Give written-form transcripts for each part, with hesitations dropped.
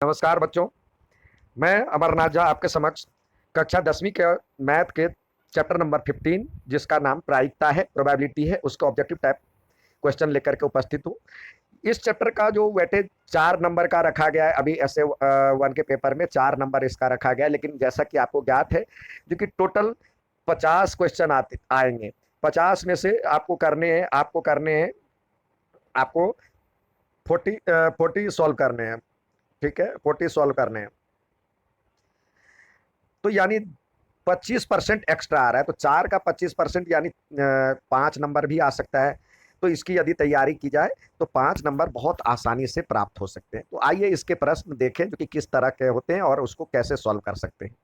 नमस्कार बच्चों। मैं अमरनाथ झा आपके समक्ष कक्षा 10वीं के मैथ के चैप्टर नंबर 15 जिसका नाम प्रायिकता है, प्रोबेबिलिटी है, उसका ऑब्जेक्टिव टाइप क्वेश्चन लेकर के उपस्थित हूँ। इस चैप्टर का जो वेटेज 4 नंबर का रखा गया है, अभी ऐसे 1 के पेपर में 4 नंबर इसका रखा गया है, लेकिन जैसा कि आपको ज्ञात है जो कि टोटल 50 क्वेश्चन आएंगे। 50 में से आपको 40 सॉल्व करने हैं। ठीक है, 40 सॉल्व करने हैं, तो यानी 25% एक्स्ट्रा आ रहा है। तो 4 का 25% यानी 5 नंबर भी आ सकता है। तो इसकी यदि तैयारी की जाए तो 5 नंबर बहुत आसानी से प्राप्त हो सकते हैं। तो आइए इसके प्रश्न देखें जो कि किस तरह के होते हैं और उसको कैसे सॉल्व कर सकते हैं।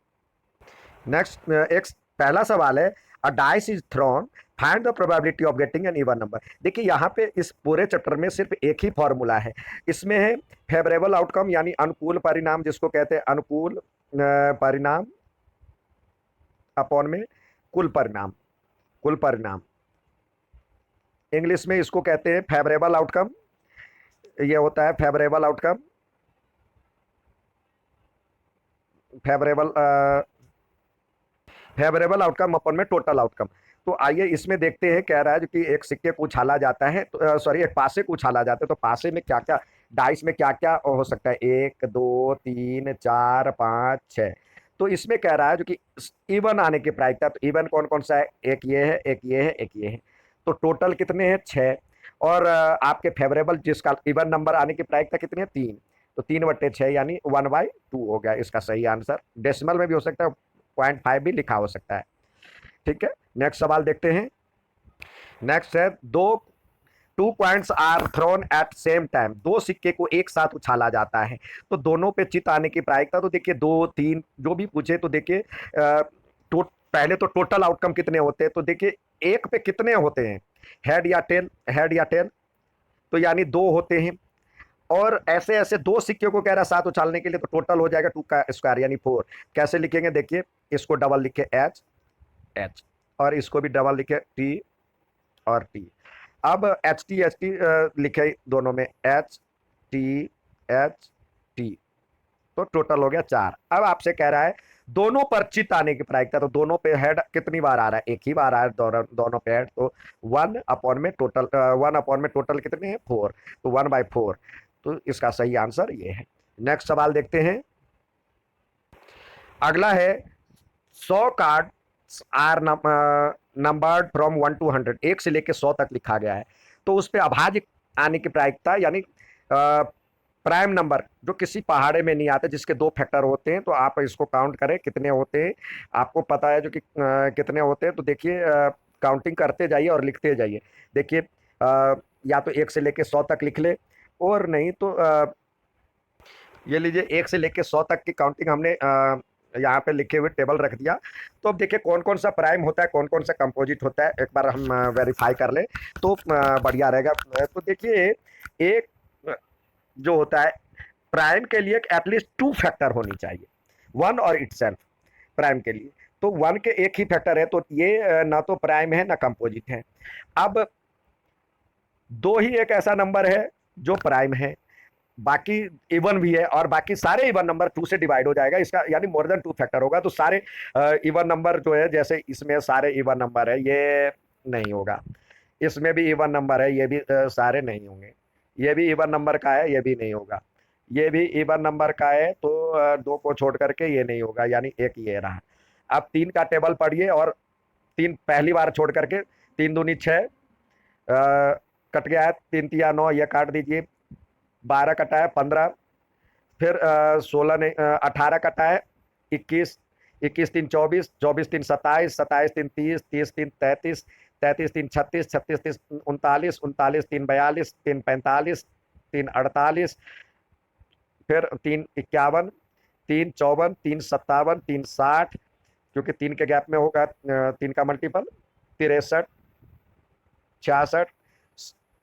नेक्स्ट, एक पहला सवाल है, अ dice is throne, find the probability of getting an even number. देखिए यहाँ पे इस पूरे चैप्टर में सिर्फ एक ही फॉर्मूला है। इसमें है फेवरेबल आउटकम यानी अनुकूल परिणाम, जिसको कहते हैं अनुकूल परिणाम अपॉन में कुल परिणाम इंग्लिश में इसको कहते हैं फेवरेबल आउटकम। ये होता है फेवरेबल फेवरेबल आउटकम अपन में टोटल आउटकम। तो आइए इसमें देखते हैं। कह रहा है जो कि एक सिक्के को उछाला जाता है, तो सॉरी, एक पासे को उछाला जाता है, तो पासे में क्या क्या, डाइस में क्या क्या हो सकता है, 1 2 3 4 5 6। तो इसमें कह रहा है जो कि इवन आने की प्रायिकता, तो इवन कौन कौन सा है, एक ये है, एक ये है, एक ये है। तो टोटल कितने हैं, 6। और आपके फेवरेबल जिसका इवन नंबर आने की प्रायिकता कितनी है, 3। तो 3/6 यानी 1/2 हो गया इसका सही आंसर। डेसिमल में भी हो सकता है, 0.5 भी लिखा हो सकता है। ठीक है, नेक्स्ट सवाल देखते हैं। नेक्स्ट है, दो 2 coins are thrown at same time. दो सिक्के को एक साथ उछाला जाता है, तो दोनों पे चित आने की प्रायिकता। तो देखिए 2 3 जो भी पूछे, तो देखिए पहले तो टोटल आउटकम कितने होते हैं, तो देखिए एक पे कितने होते हैं, हेड या टेल। तो यानी 2 होते हैं। और ऐसे ऐसे दो सिक्के को कह रहा है साथ उछालने के लिए, तो टोटल हो जाएगा 2 का स्क्वायर यानी 4। कैसे लिखेंगे, देखिए इसको डबल लिखे एच, और इसको भी डबल लिखे टी और टी। अब एच टी लिखे दोनों में, एच टी, तो टोटल हो गया 4। अब आपसे कह रहा है दोनों पर चित आने की प्रायिकता, तो दोनों पे हेड कितनी बार आ रहा है, एक ही बार आ रहा है दोनों पे हेड। तो 1/टोटल कितने हैं, 4। तो 1/4। तो इसका सही आंसर ये है। नेक्स्ट सवाल देखते हैं। अगला है, 100 card are numbered from 1 to 100। 1 से लेकर 100 तक लिखा गया है। तो उस पर अभाज्य आने की प्रायिकता यानी प्राइम नंबर जो किसी पहाड़े में नहीं आते, जिसके 2 फैक्टर होते हैं, तो आप इसको काउंट करें कितने होते हैं। आपको पता है जो कि कितने होते हैं, तो देखिए काउंटिंग करते जाइए और लिखते जाइए। देखिए या तो 1 से लेकर 100 तक लिख ले, और नहीं तो ये लीजिए 1 से लेकर 100 तक की काउंटिंग हमने यहाँ पे लिखे हुए टेबल रख दिया। तो अब देखिए कौन कौन सा प्राइम होता है, कौन कौन सा कंपोजिट होता है, एक बार हम वेरीफाई कर ले तो बढ़िया रहेगा। तो देखिए एक जो होता है प्राइम के लिए एटलीस्ट 2 फैक्टर होनी चाहिए, वन और इटसेल्फ। प्राइम के लिए तो 1 के एक ही फैक्टर है, तो ये ना तो प्राइम है ना कंपोजिट है। अब 2 ही एक ऐसा नंबर है जो प्राइम है, बाकी इवन भी है, और बाकी सारे इवन नंबर 2 से डिवाइड हो जाएगा इसका, यानी मोर देन 2 फैक्टर होगा। तो सारे इवन नंबर जो है, जैसे इसमें सारे इवन नंबर है, ये नहीं होगा। इसमें भी इवन नंबर है, ये भी सारे नहीं होंगे। ये भी इवन नंबर का है, ये भी नहीं होगा। ये भी इवन नंबर का है, तो 2 को छोड़ करके ये नहीं होगा, यानी एक ये रहा। अब 3 का टेबल पढ़िए, और 3 पहली बार छोड़ करके, 3 दूनी 6, कट गया है, 3 तिया 9, ये काट दीजिए। 12 कटा है 15, फिर 16 ने 18 कटा है 21, 21 3 24, 24 3 27, 27 3 30, 30 3 33, 33 3 36, 36 3 39, 39 3 42, 3 45, 3 48, फिर 3 51, 3 54, 3 57, 3 60, क्योंकि 3 के गैप में होगा 3 का मल्टीपल, 63, 66,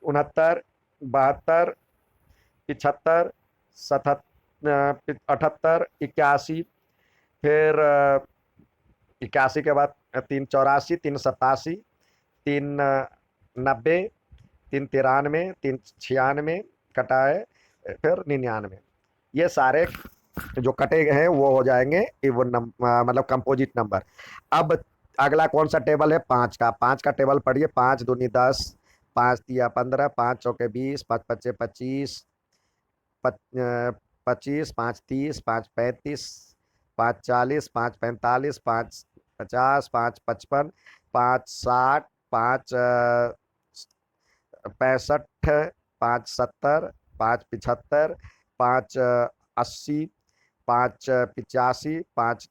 69, 72, 75, 78, 81, फिर 81 के बाद 3 84, 3 87, 3 90, 3 93, 3 96 कटा है, फिर 99। ये सारे जो कटे गए हैं वो हो जाएंगे इवन मतलब कंपोजिट नंबर। अब अगला कौन सा टेबल है? पाँच का। पाँच का टेबल पढ़िए। पाँच दूनी 10, पाँच तिया 15, पाँच चौके 20, पाँच पच्चे 25, 25, पाँच 30, पाँच 35, पाँच 40, पाँच 45, पाँच 50, पाँच 55, पाँच 60, पाँच 65, पाँच 70, पाँच 75, पाँच 80, पाँच 85, पाँच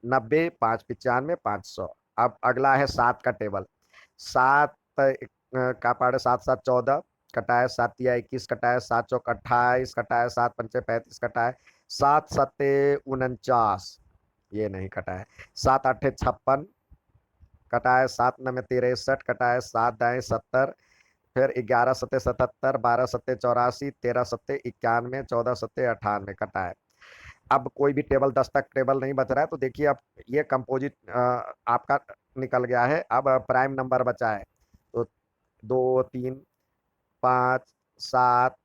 90, पाँच 95, 500। अब अगला है सात का टेबल। सात का पाड़े 7 7 14, कटाए 7 या 21, कटाए 7 चौक 28, कटाए 7 पंचे 35, कटाए 7 सत्ते 49, ये नहीं कटाए 7 आठे 56, कटाए 7 नवे 63, कटाए 7 दाएं 70, फिर 11 सत्ते 77, 12 सत्ते 84, 13 सत्ते 91, 14 सत्ते 98, कटाए। अब कोई भी टेबल 10 तक टेबल नहीं बच रहा है, तो देखिए अब ये कंपोजिट आपका निकल गया है। अब प्राइम नंबर बचा है, तो 2 3 5 7,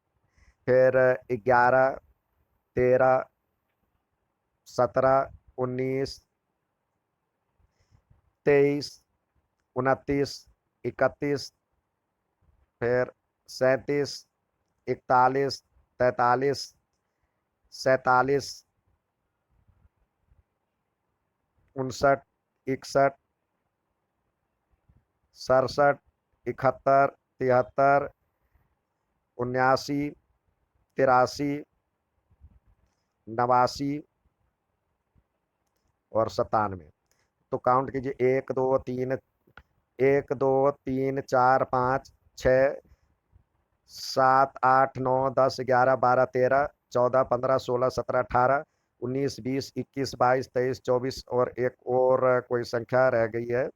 फिर 11, 13, 17, 19, 23, 29, 31, फिर 37, 41, 43, 47, 59, 61, 67, 71, 73, 79, 83, 89 और 97। तो काउंट कीजिए, 1 2 3, 1 2 3 4 5 6 7 8 9 10 11 12 13 14 15 16 17 18 19 20 21 22 23 24 और एक और कोई संख्या रह गई है।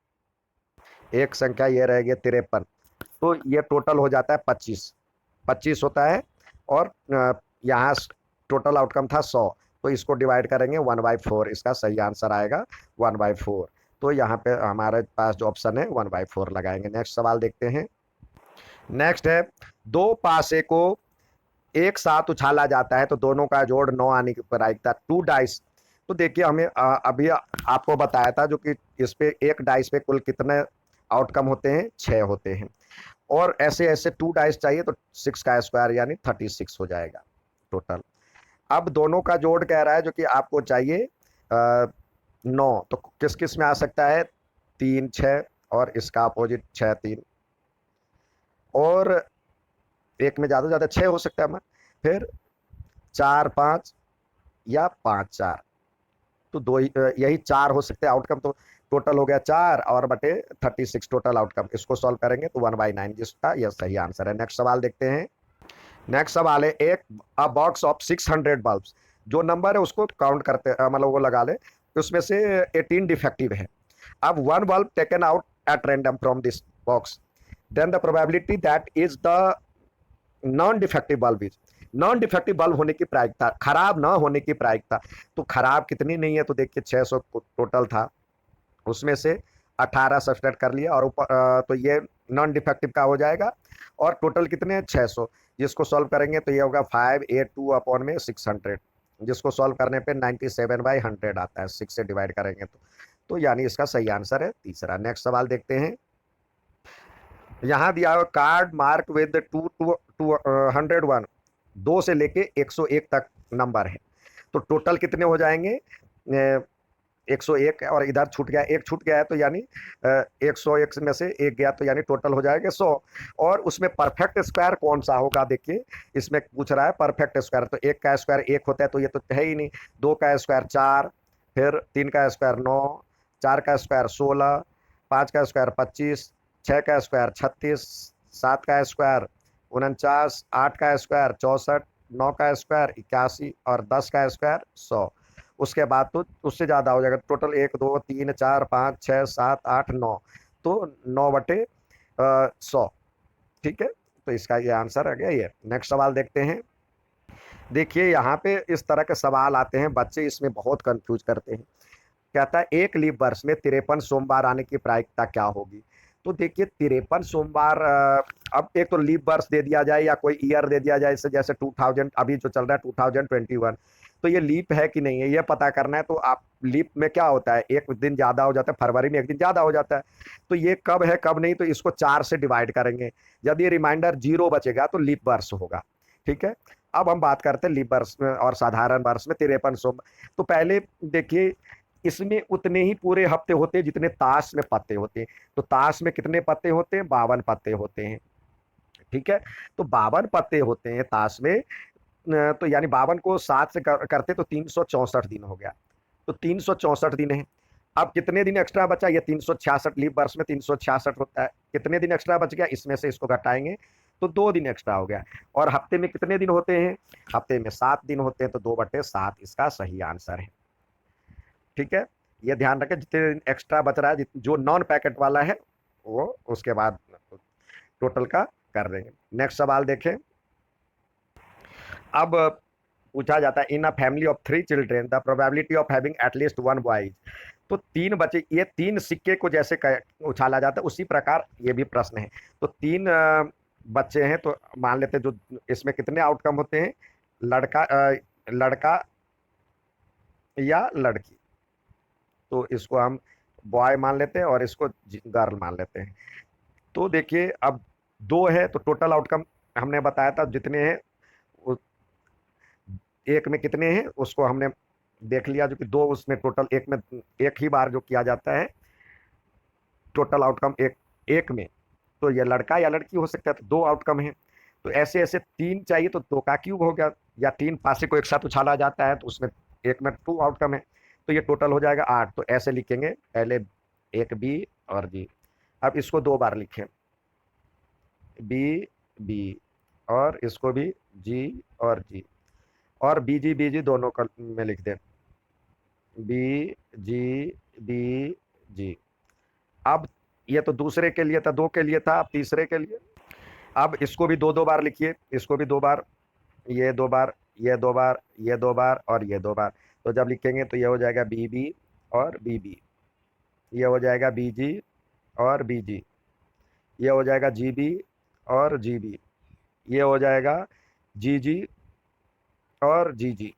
एक संख्या ये रह गई 53। तो ये टोटल हो जाता है 25। 25 होता है। और यहाँ टोटल आउटकम था 100, तो इसको डिवाइड करेंगे 1/4। इसका सही आंसर आएगा 1/4। तो यहाँ पे हमारे पास जो ऑप्शन है 1/4 लगाएंगे। नेक्स्ट सवाल देखते हैं। नेक्स्ट है, दो पासे को एक साथ उछाला जाता है तो दोनों का जोड़ 9 आने की प्रायिकता। 2 डाइस। तो देखिए हमें अभी आपको बताया था जो कि इस पे एक डाइस पे कुल कितने आउटकम होते हैं? 6 होते हैं। और ऐसे ऐसे 2 डाइस चाहिए तो 6 का स्क्वायर यानी 36 हो जाएगा टोटल। अब दोनों का जोड़ कह रहा है जो कि आपको चाहिए 9। तो किस किस में आ सकता है? 3 6 और इसका अपोजिट 6 3, और एक में ज़्यादा से ज़्यादा 6 हो सकता है हमारा। फिर 4 5 या 5 4। तो दो यही 4 हो सकते हैं आउटकम। तो टोटल हो गया 4 और बटे 36 टोटल आउटकम। इसको सॉल्व करेंगे तो 1/9, जिसका यह सही आंसर है। नेक्स्ट सवाल देखते हैं। नेक्स्ट सवाल है, एक अ बॉक्स ऑफ 600 बल्ब। जो नंबर है उसको काउंट करते मतलब वो लगा ले। उसमें से 18 डिफेक्टिव है। अब one bulb taken out at random from this box, then the probability that is the non defective bulb is. Non defective bulb होने की प्रायिकता, खराब ना होने की प्रायिकता। तो खराब कितनी नहीं है? तो देखिए 600 टोटल था, उसमें से 18 सब्सट्रैक्ट कर लिया और ऊपर तो ये नॉन डिफेक्टिव का हो जाएगा। और टोटल कितने हैं? 600। जिसको सॉल्व करेंगे तो ये होगा 582 अपॉन में 600, जिसको सॉल्व करने पे 97/100 आता है। 6 से डिवाइड करेंगे तो यानी इसका सही आंसर है तीसरा। नेक्स्ट सवाल देखते हैं। यहाँ दिया हुआ कार्ड मार्क विद 201, 2 से लेके 101 तक नंबर है। तो टोटल कितने हो जाएंगे? 101, और इधर छूट गया, एक छूट गया है तो यानी 101 में से एक गया तो यानी टोटल हो जाएगा 100। और उसमें परफेक्ट स्क्वायर कौन सा होगा? देखिए इसमें पूछ रहा है परफेक्ट स्क्वायर। तो एक का स्क्वायर 1 होता है तो ये तो है ही नहीं। 2 का स्क्वायर 4, फिर 3 का स्क्वायर 9, 4 का स्क्वायर 16, 5 का स्क्वायर 25, 6 का स्क्वायर 36, 7 का स्क्वायर 49, 8 का स्क्वायर 64, 9 का स्क्वायर 81 और 10 का स्क्वायर 100। उसके बाद तो उससे ज़्यादा हो जाएगा। टोटल 1 2 3 4 5 6 7 8 9, तो 9/100। ठीक है, तो इसका ये आंसर आ गया ये। नेक्स्ट सवाल देखते हैं। देखिए यहाँ पे इस तरह के सवाल आते हैं, बच्चे इसमें बहुत कंफ्यूज करते हैं। कहता है एक लीप वर्ष में 53 सोमवार आने की प्रायिकता क्या होगी? तो देखिए 53 सोमवार, अब एक तो लीप वर्ष दे दिया जाए या कोई ईयर दे दिया जाए, जैसे 2000 अभी जो चल रहा है 2021, तो ये लीप है कि नहीं है ये पता करना है। तो आप लीप में क्या होता है, एक दिन ज्यादा हो जाता है, फरवरी में एक दिन ज्यादा हो जाता है। तो ये कब है कब नहीं, तो इसको 4 से डिवाइड करेंगे। यदि रिमाइंडर 0 बचेगा तो लीप वर्ष होगा। ठीक है, अब हम बात करते हैं लीप वर्ष में और साधारण वर्ष में 53 सोमवार। तो पहले देखिए, इसमें उतने ही पूरे हफ्ते होते हैं जितने ताश में पत्ते होते हैं। तो ताश में कितने पत्ते होते हैं, 52 पत्ते होते हैं। ठीक है, तो 52 पत्ते होते हैं ताश में। तो यानी 52 को 7 से करते तो 364 दिन हो गया। तो 364 दिन है। अब कितने दिन एक्स्ट्रा बचा, ये 366, लीप वर्ष में 366 होता है। कितने दिन एक्स्ट्रा बच गया, इसमें से इसको घटाएंगे तो 2 दिन एक्स्ट्रा हो गया। और हफ्ते में कितने दिन होते हैं, हफ्ते में 7 दिन होते हैं, तो 2/7 इसका सही आंसर है। ठीक है, ये ध्यान रखें, जितने दिन एक्स्ट्रा बच रहा है जो नॉन पैकेट वाला है वो उसके बाद टोटल का कर देंगे। नेक्स्ट सवाल देखें। अब पूछा जाता है, in a family of 3 children the probability of having at least 1 boy. तो 3 बच्चे, ये 3 सिक्के को जैसे उछाला जाता है उसी प्रकार ये भी प्रश्न है। तो 3 बच्चे हैं, तो मान लेते हैं जो इसमें कितने आउटकम होते हैं, लड़का या लड़की। तो इसको हम बॉय मान लेते हैं और इसको गर्ल मान लेते हैं। तो देखिए अब 2 है तो टोटल आउटकम हमने बताया था जितने हैं, एक में कितने हैं उसको हमने देख लिया, जो कि 2 उसमें टोटल, एक में एक ही बार जो किया जाता है टोटल आउटकम एक में। तो ये लड़का या लड़की हो सकता है, तो 2 आउटकम है। तो ऐसे ऐसे 3 चाहिए तो 2 का क्यूब हो गया, या 3 पासे को एक साथ उछाला जाता है तो उसमें एक में 2 आउटकम है। तो ये टोटल हो जाएगा 8। तो ऐसे लिखेंगे, पहले एक बी और जी। अब इसको 2 बार लिखें, बी बी, और इसको भी जी और जी, और बीजी दोनों का में लिख दें, बी जी बी जी। अब ये तो दूसरे के लिए था, 2 के लिए था, अब तीसरे के लिए। अब इसको भी 2 बार लिखिए, इसको भी 2 बार, ये 2 बार, ये 2 बार, ये 2 बार और ये 2 बार। तो जब लिखेंगे तो ये हो जाएगा बी बी और बी बी, ये हो जाएगा बी जी और बी जी, ये हो जाएगा जी बी और जी बी, ये हो जाएगा जी जी और जी जी।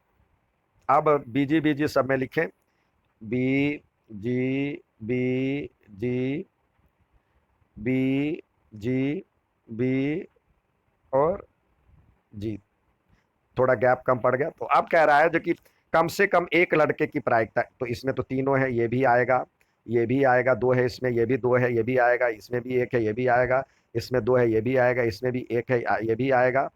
अब बी जी सब में लिखें, B G B G B G B और जी। थोड़ा गैप कम पड़ गया। तो अब कह रहा है जो कि कम से कम एक लड़के की प्रायिकता, तो इसमें तो तीनों है, ये भी आएगा, ये भी आएगा, 2 है इसमें, ये भी 2 है, ये भी आएगा, इसमें भी 1 है, ये भी आएगा, इसमें 2 है, ये भी आएगा, इसमें भी 1 है, ये भी आएगा,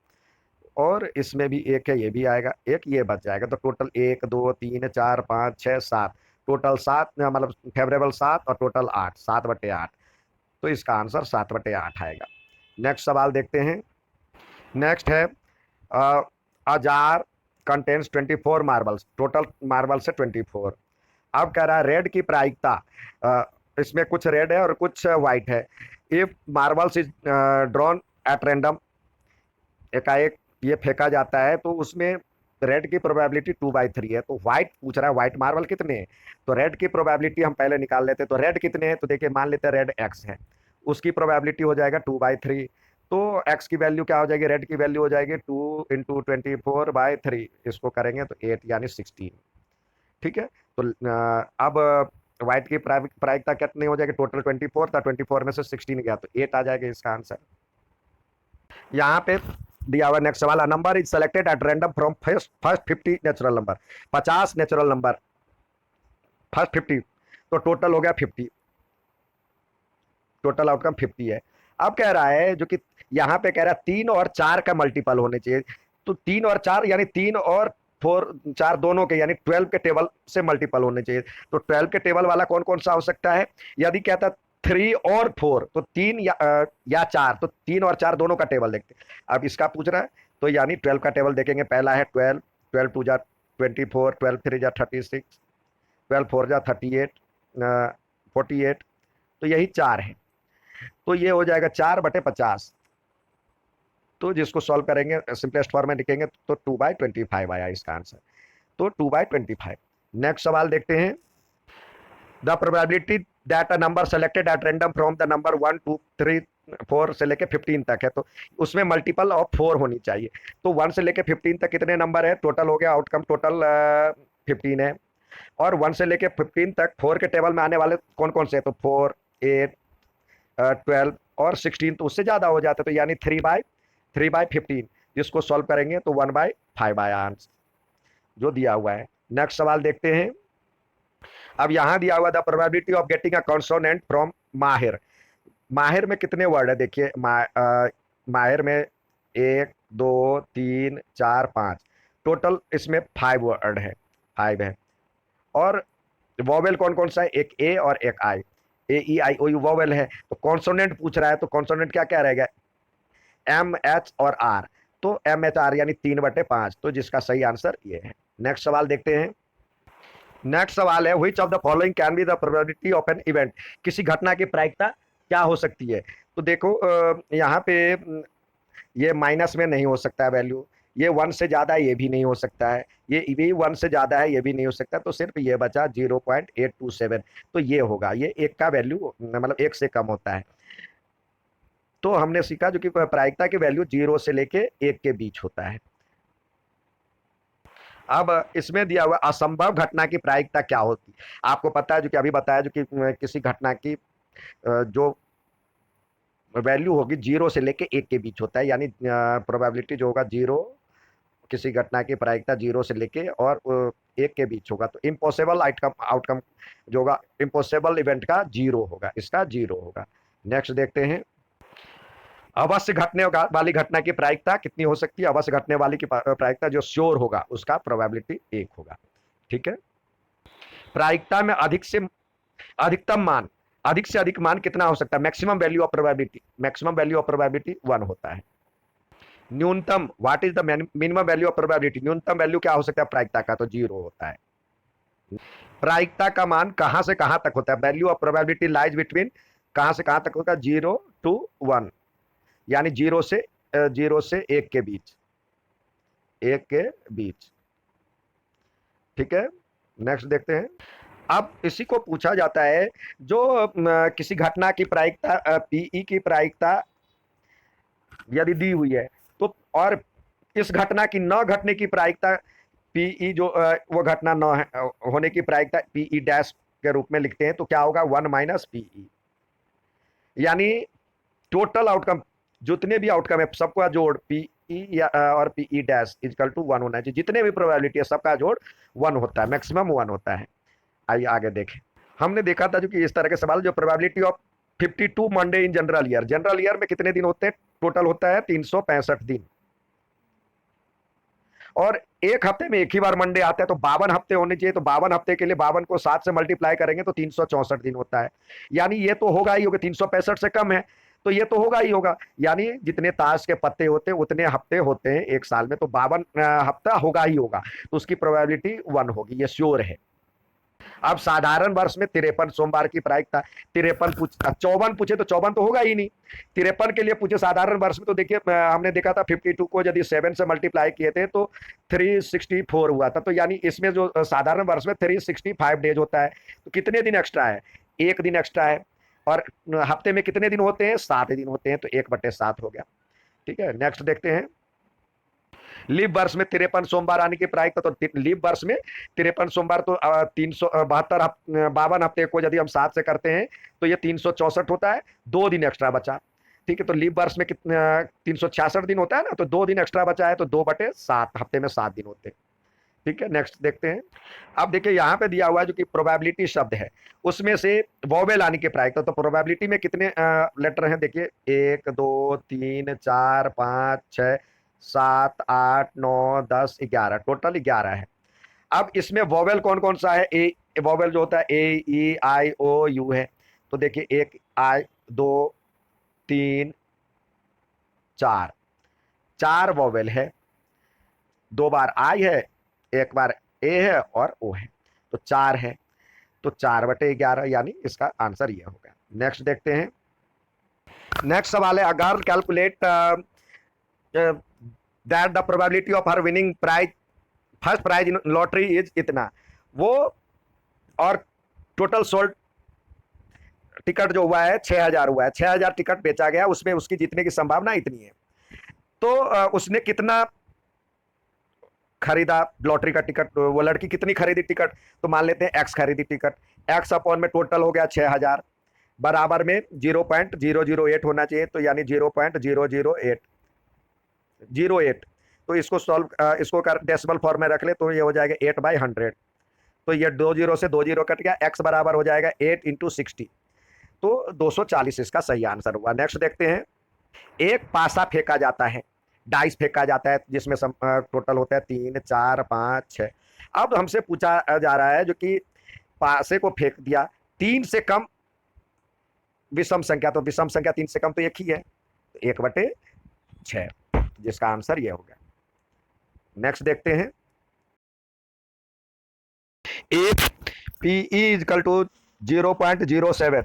और इसमें भी 1 है, ये भी आएगा, 1 ये बच जाएगा। तो टोटल 1 2 3 4 5 6 7, टोटल 7, मतलब फेवरेबल 7 और टोटल 8, 7/8। तो इसका आंसर 7/8 आएगा। नेक्स्ट सवाल देखते हैं। नेक्स्ट है, a jar contains 24 marbles, total marble से 24। अब कह रहा है रेड की प्रायिकता, इसमें कुछ रेड है और कुछ वाइट है। If marbles is drawn at random, एकाएक ये फेंका जाता है तो उसमें रेड की प्रोबेबिलिटी 2/3 है। तो व्हाइट पूछ रहा है, व्हाइट मार्बल कितने हैं। तो रेड की प्रोबेबिलिटी हम पहले निकाल लेते हैं। तो रेड कितने हैं, तो देखिए मान लेते हैं रेड एक्स है, उसकी प्रोबेबिलिटी हो जाएगा 2/3। तो एक्स की वैल्यू क्या हो जाएगी, रेड की वैल्यू हो जाएगी 2 × 24/3, इसको करेंगे तो 8 यानी 16। ठीक है, तो अब व्हाइट की प्रायिकता कितनी हो जाएगी, टोटल 24 था, 24 में से 16 गया तो 8 आ जाएगा इसका आंसर। यहाँ पे दिया हुआ नेक्स्ट सवाल, number is selected at random from first 50 natural number, 50 natural number, first 50, तो टोटल हो गया 50, टोटल आउटकम 50 है। अब कह रहा है जो कि यहाँ पे कह रहा है 3 और 4 का मल्टीपल होने चाहिए। तो 3 और 4 यानी 3 और 4 दोनों के, यानी 12 के टेबल से मल्टीपल होने चाहिए। तो 12 के टेबल वाला कौन कौन सा हो सकता है, यदि कहता 3 और 4 तो 3 या 4, तो 3 और 4 दोनों का टेबल देखते हैं। अब इसका पूछ रहा है तो यानी 12 का टेबल देखेंगे। पहला है 12, 12 2 जा 24, 12 3 जा 36, 12 4 जा 38, 48, तो यही 4 है। तो ये हो जाएगा 4/50। तो जिसको सॉल्व करेंगे सिंपलेस्ट फॉर्म में लिखेंगे तो 2/25 आया इसका आंसर। तो 2/25। नेक्स्ट सवाल देखते हैं, the probability that a number selected at random from the number 1 2 3 4 से लेके 15 तक है, तो उसमें मल्टीपल ऑफ 4 होनी चाहिए। तो 1 से लेके 15 तक कितने नंबर है, टोटल हो गया आउटकम टोटल 15 है। और 1 से लेके 15 तक 4 के टेबल में आने वाले कौन कौन से हैं, तो 4 8 12 और 16, तो उससे ज़्यादा हो जाता है, तो यानी 3/15, जिसको सॉल्व करेंगे तो 1/5 आया आंसर जो दिया हुआ है। नेक्स्ट सवाल देखते हैं। अब यहां दिया हुआ the probability of getting a consonant from माहिर। माहिर में कितने वर्ड है, देखिए माहिर में 1 2 3 4 5, टोटल इसमें 5 वर्ड है, 5 है। और वॉवेल कौन कौन सा है, एक ए और एक आई, ए ई आई ओ यू वॉवेल है। तो कॉन्सोनेंट पूछ रहा है, तो कॉन्सोनेंट क्या क्या रहेगा, एम एच और आर, तो एम एच आर यानी 3/5, तो जिसका सही आंसर ये है। नेक्स्ट सवाल देखते हैं। नेक्स्ट सवाल है, which of the following can be the probability of an event. किसी घटना की प्रायिकता क्या हो सकती है, तो देखो यहाँ पे ये माइनस में नहीं हो सकता है वैल्यू, ये 1 से ज़्यादा है ये भी नहीं हो सकता है, ये भी 1 से ज़्यादा है ये भी नहीं हो सकता, तो सिर्फ ये बचा 0.827, तो ये होगा, ये एक का वैल्यू मतलब 1 से कम होता है। तो हमने सीखा जो कि प्रायिकता की वैल्यू 0 से लेके 1 के बीच होता है। अब इसमें दिया हुआ असंभव घटना की प्रायिकता क्या होती, आपको पता है जो कि अभी बताया जो कि किसी घटना की जो वैल्यू होगी 0 से लेके 1 के बीच होता है, यानी प्रोबेबिलिटी जो होगा 0, किसी घटना की प्रायिकता 0 से लेके और 1 के बीच होगा, तो इम्पॉसिबल आउटकम आउटकम जो होगा इम्पॉसिबल इवेंट का 0 होगा, इसका 0 होगा। नेक्स्ट देखते हैं। अवश्य घटने वाली घटना की प्रायिकता कितनी हो सकती है, अवश्य घटने वाली की प्रायिकता जो श्योर होगा उसका प्रोबेबिलिटी 1 होगा। ठीक है, प्रायिकता में अधिक से अधिकतम मान, अधिक से अधिक मान कितना हो सकता है, maximum value of probability, maximum value of probability 1 होता है। न्यूनतम, what is the minimum value of probability, न्यूनतम वैल्यू क्या हो सकता है प्रायिकता का, तो 0 होता है। प्रायिकता का मान कहां से कहां तक होता है, value of probability lies between, कहां से कहां तक होता है, 0 to 1, यानी 0 से 1 के बीच, 1 के बीच। ठीक है, नेक्स्ट देखते हैं। अब इसी को पूछा जाता है जो किसी घटना की प्रायिकता पीई की प्रायिकता यदि दी हुई है, तो और इस घटना की न घटने की प्रायिकता पीई जो वो घटना न होने की प्रायिकता पीई डैश के रूप में लिखते हैं, तो क्या होगा 1 माइनस पीई, यानी टोटल आउटकम जितने भी आउटकम है सबका जोड़ पीई या और पीई डैश इजकल टू 1 होना चाहिए, जितने भी प्रोबेबिलिटी है सबका जोड़ 1 होता है, मैक्सिमम 1 होता है। आइए आगे देखें। हमने देखा था जो कि इस तरह के सवाल, जो probability of 52 Monday in general year, general year में कितने दिन होते हैं, टोटल होता है 365 दिन, और एक हफ्ते में एक ही बार मंडे आता है, तो 52 हफ्ते होने चाहिए, तो 52 हफ्ते के लिए 52 को 7 से मल्टीप्लाई करेंगे तो 364 दिन होता है, यानी ये तो होगा ही होगा, 365 से कम है तो ये तो होगा ही होगा, यानी जितने ताश के पत्ते होते हैं उतने हफ्ते होते हैं एक साल में, तो 52 हफ्ता होगा ही होगा, तो उसकी प्रोबेबिलिटी 1 होगी, ये श्योर है। अब साधारण वर्ष में 53 सोमवार की प्रायिकता, 53 54 पूछे तो 54 तो होगा ही नहीं, 53 के लिए पूछे साधारण वर्ष में, तो देखिए हमने देखा था 52 को यदि 7 से मल्टीप्लाई किए थे तो 364 हुआ था, तो यानी इसमें जो साधारण वर्ष में 365 डेज होता है, तो कितने दिन एक्स्ट्रा है, 1 दिन एक्स्ट्रा है, और हफ्ते में कितने दिन होते हैं, 7 दिन होते हैं, तो 1/7 हो गया। ठीक है, नेक्स्ट देखते हैं। लीप वर्ष में 53 सोमवार आने की प्रायिकता, तो लीप वर्ष में 53 सोमवार, तो 372 52 हफ्ते को यदि हम 7 से करते हैं तो ये 364 होता है, 2 दिन एक्स्ट्रा बचा। ठीक है, तो लीप वर्ष में कितने 366 दिन होता है ना, तो 2 दिन एक्स्ट्रा बचा है, तो 2/7, हफ्ते में 7 दिन होते हैं। ठीक है, नेक्स्ट देखते हैं। अब देखिए यहाँ पे दिया हुआ है जो कि प्रोबेबिलिटी शब्द है, उसमें से वॉवेल आने के प्रायिकता, तो प्रोबेबिलिटी में कितने लेटर हैं, देखिए 1 2 3 4 5 6 7 8 9 10 11, टोटल 11 है। अब इसमें वॉवेल कौन कौन सा है, ए वॉवेल जो होता है ए ई आई ओ यू है, तो देखिए 1 आई 2 3 4, 4 वॉवेल है, 2 बार आई है, 1 बार ए है और ओ है, तो 4 है, तो 4/11, यानी इसका आंसर ये होगा। नेक्स्ट देखते हैं। नेक्स्ट सवाल है, अगर calculate that the probability of her winning prize first prize in lottery is इतना, वो और टोटल सोल्ड टिकट जो हुआ है 6,000 हुआ है, 6,000 टिकट बेचा गया, उसमें उसकी जीतने की संभावना इतनी है। तो उसने कितना खरीदा लॉटरी का टिकट, वो लड़की कितनी खरीदी टिकट, तो मान लेते हैं एक्स खरीदी टिकट, एक्स अपॉन में टोटल हो गया 6,000, बराबर में 0.008 होना चाहिए, तो यानी 0.008, तो इसको सॉल्व, इसको कर डेसिमल फॉर्म में रख ले तो ये हो जाएगा 8/100। तो ये 2 जीरो से 2 जीरो कट गया, एक्स बराबर हो जाएगा 8 × 60, तो 240 इसका सही आंसर हुआ। नेक्स्ट देखते हैं, एक पासा फेंका जाता है, डाइस फेंका जाता है, जिसमें टोटल होता है 3 4 5 6। अब हमसे पूछा जा रहा है जो कि पासे को फेंक दिया, 3 से कम विषम संख्या, तो विषम संख्या 3 से कम तो एक ही है, 1/6, जिसका आंसर ये हो गया। नेक्स्ट देखते हैं, if PE equal to 0.07,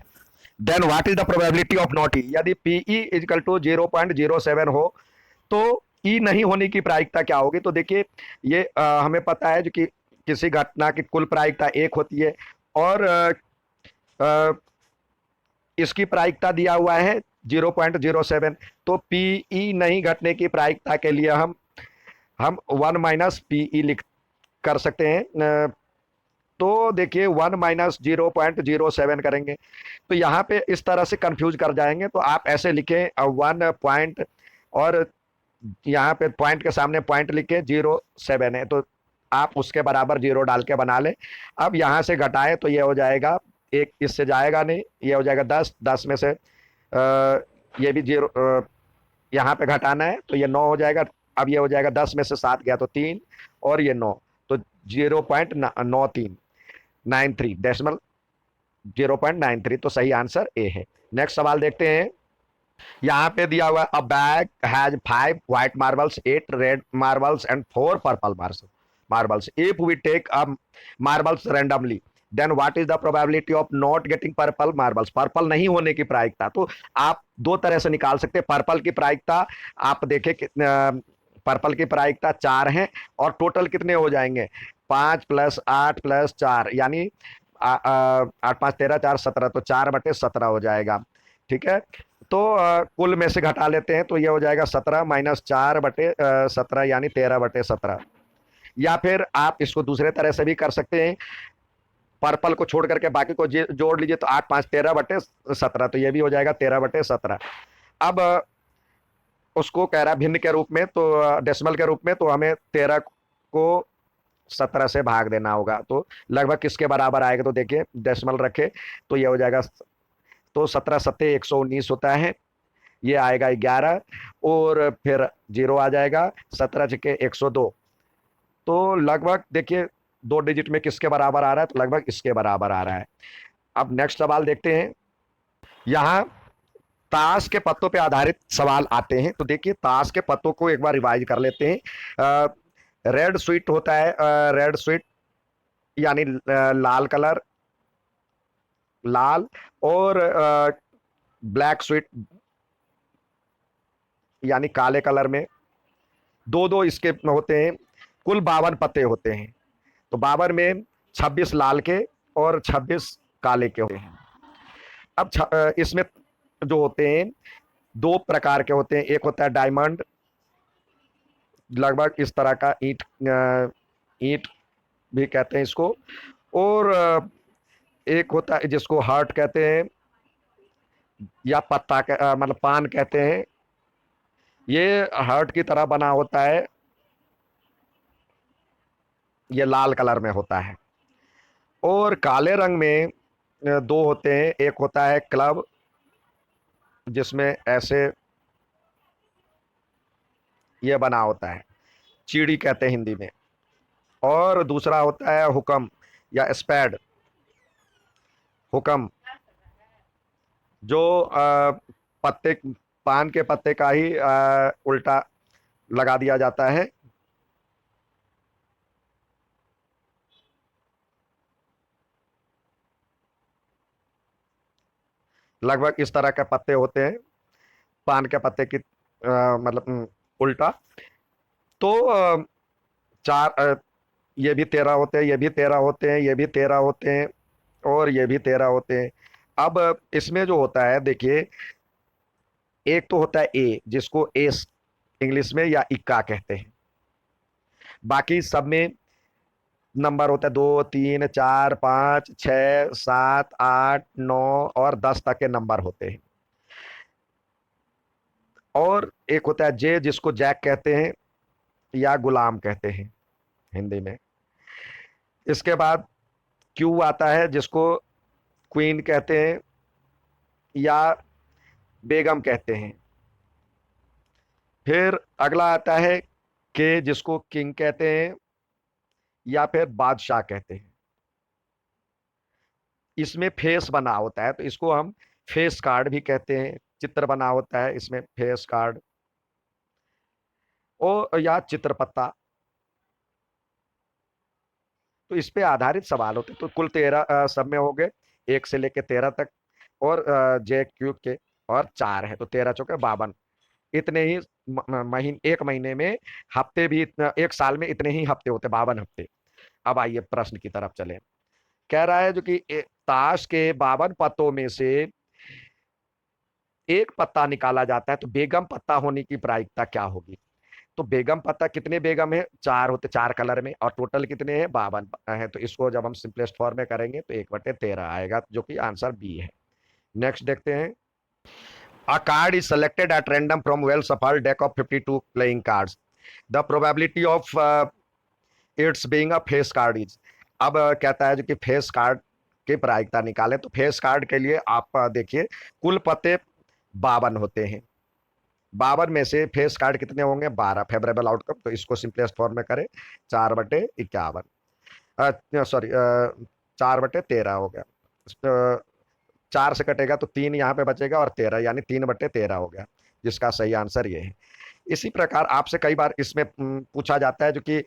then what is the probability of not E. यदि PE इक्वल टू 0.07 हो तो ई नहीं होने की प्रायिकता क्या होगी। तो देखिए ये हमें पता है जो कि किसी घटना की कुल प्रायिकता 1 होती है, और इसकी प्रायिकता दिया हुआ है 0.07, तो PE नहीं घटने की प्रायिकता के लिए हम 1 - PE लिख कर सकते हैं। तो देखिए 1 - 0.07 करेंगे तो यहाँ पे इस तरह से कंफ्यूज कर जाएंगे, तो आप ऐसे लिखें 1 पॉइंट, और यहाँ पे पॉइंट के सामने पॉइंट लिखे 07 है, तो आप उसके बराबर 0 डाल के बना लें। अब यहाँ से घटाएं तो ये हो जाएगा, एक इससे जाएगा नहीं, ये हो जाएगा 10 में से ये भी 0, यहाँ पे घटाना है तो ये 9 हो जाएगा। अब ये हो जाएगा 10 में से 7 गया तो 3, और ये 9, तो 0.93 डेसिमल 0.93, तो सही आंसर ए है। नेक्स्ट सवाल देखते हैं, यहाँ पे दिया हुआ a bag has 5 white marbles, 8 red marbles and 4 purple marbles. If we take a marbles randomly, then what is the probability of not getting purple marbles. Purple नहीं होने की प्रायिकता तो आप दो तरह से निकाल सकते हैं। पर्पल की प्रायिकता आप देखें, पर्पल की प्रायिकता 4 है, और टोटल कितने हो जाएंगे, 5 + 8 + 4, यानी 8 5 13 4 17, तो 4/17 हो जाएगा। ठीक है, तो कुल में से घटा लेते हैं तो ये हो जाएगा 17 - 4/17, यानी 13/17। या फिर आप इसको दूसरे तरह से भी कर सकते हैं, पर्पल को छोड़ करके बाकी को जोड़ लीजिए, तो 8 5 13/17, तो ये भी हो जाएगा 13/17। अब उसको कह रहा है भिन्न के रूप में, तो डेसिमल के रूप में, तो हमें 13 को 17 से भाग देना होगा, तो लगभग किसके बराबर आएगा, तो देखिए डेसिमल रखे तो ये हो जाएगा, तो 17 7 119 होता है, ये आएगा 11, और फिर 0 आ जाएगा, 17 छके 102, तो लगभग देखिए 2 डिजिट में किसके बराबर आ रहा है, तो लगभग इसके बराबर आ रहा है। अब नेक्स्ट सवाल देखते हैं, यहाँ ताश के पत्तों पे आधारित सवाल आते हैं, तो देखिए ताश के पत्तों को एक बार रिवाइज कर लेते हैं। रेड स्वीट होता है, रेड स्वीट यानी लाल कलर, लाल, और ब्लैक स्वीट यानी काले कलर में, दो दो इसके होते हैं, कुल 52 पत्ते होते हैं, तो 52 में 26 लाल के और 26 काले के होते हैं। अब इसमें जो होते हैं 2 प्रकार के होते हैं, एक होता है डायमंड, लगभग इस तरह का ईंट, ईंट भी कहते हैं इसको, और एक होता है जिसको हार्ट कहते हैं, या पत्ता मतलब पान कहते हैं, ये हार्ट की तरह बना होता है, ये लाल कलर में होता है। और काले रंग में 2 होते हैं, एक होता है क्लब, जिसमें ऐसे ये बना होता है, चीड़ी कहते हैं हिंदी में, और दूसरा होता है हुक्म या स्पैड, हुक्म, जो पत्ते, पान के पत्ते का ही उल्टा लगा दिया जाता है। लगभग इस तरह के पत्ते होते हैं, पान के पत्ते की मतलब उल्टा। तो चार, ये भी 13 होते हैं, ये भी 13 होते हैं, ये भी 13 होते हैं, और ये भी 13 होते हैं, अब इसमें जो होता है देखिए, एक तो होता है ए, जिसको एस इंग्लिश में या इक्का कहते हैं। बाकी सब में नंबर होता है 2 3 4 5 6 7 8 9 और 10 तक के नंबर होते हैं। और एक होता है जे, जिसको जैक कहते हैं या गुलाम कहते हैं हिंदी में। इसके बाद क्यू आता है, जिसको क्वीन कहते हैं या बेगम कहते हैं। फिर अगला आता है के, जिसको किंग कहते हैं या फिर बादशाह कहते हैं। इसमें फेस बना होता है तो इसको हम फेस कार्ड भी कहते हैं। चित्र बना होता है इसमें, फेस कार्ड और या चित्रपत्ता। तो इस पे आधारित सवाल होते हैं। तो कुल 13 सब में हो गए, 1 से लेकर 13 तक। और जे क्यू के और 4 है तो 13 चौके 52। इतने ही महीने, एक महीने में हफ्ते भी एक साल में इतने ही हफ्ते होते, 52 हफ्ते। अब आइए प्रश्न की तरफ चले। कह रहा है जो कि ताश के 52 पत्तों में से एक पत्ता निकाला जाता है तो बेगम पत्ता होने की प्रायिकता क्या होगी? तो बेगम पत्ता, कितने बेगम है? 4 होते, 4 कलर में, और टोटल कितने हैं? 52 है। तो इसको जब हम सिंपलेस्ट फॉर्म में करेंगे तो 1/13 आएगा, जो कि आंसर बी है। नेक्स्ट देखते हैं। A card is selected at random from well shuffled deck of 52 playing cards. The probability of its being a face card is। अब कहता है जो कि फेस कार्ड की प्रायिकता निकालें। तो फेस कार्ड के लिए आप देखिए, कुल पत्ते 52 होते हैं। 52 में से फेस कार्ड कितने होंगे? 12। फेवरेबल आउटकम, तो इसको सिंपलेस्ट फॉर्म में करें, 4/51, सॉरी 4/13 हो गया। 4 से कटेगा तो 3 यहाँ पे बचेगा और 13, यानी 3/13 हो गया, जिसका सही आंसर ये है। इसी प्रकार आपसे कई बार इसमें पूछा जाता है जो कि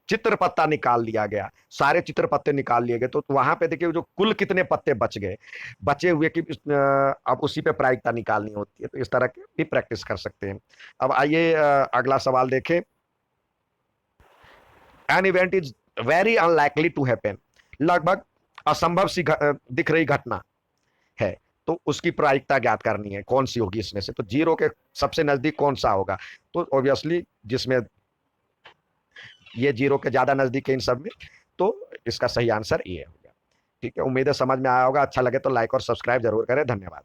चित्र पत्ता निकाल लिया गया, सारे चित्र पत्ते निकाल लिए गए, तो वहां पे देखिए जो कुल कितने पत्ते बच गए, बचे हुए की अब उसी पे प्रायिकता निकालनी होती है। तो इस तरह की भी प्रैक्टिस कर सकते हैं। अब आइए अगला सवाल देखें। An event is very unlikely to happen. लगभग असंभव सी दिख रही घटना है, तो उसकी प्रायिकता ज्ञात करनी है, कौन सी होगी इसमें से? तो 0 के सबसे नजदीक कौन सा होगा? तो ऑब्वियसली जिसमें ये 0 के ज्यादा नजदीक है इन सब में, तो इसका सही आंसर ये होगा। ठीक है, उम्मीद है समझ में आया होगा। अच्छा लगे तो लाइक और सब्सक्राइब जरूर करें। धन्यवाद।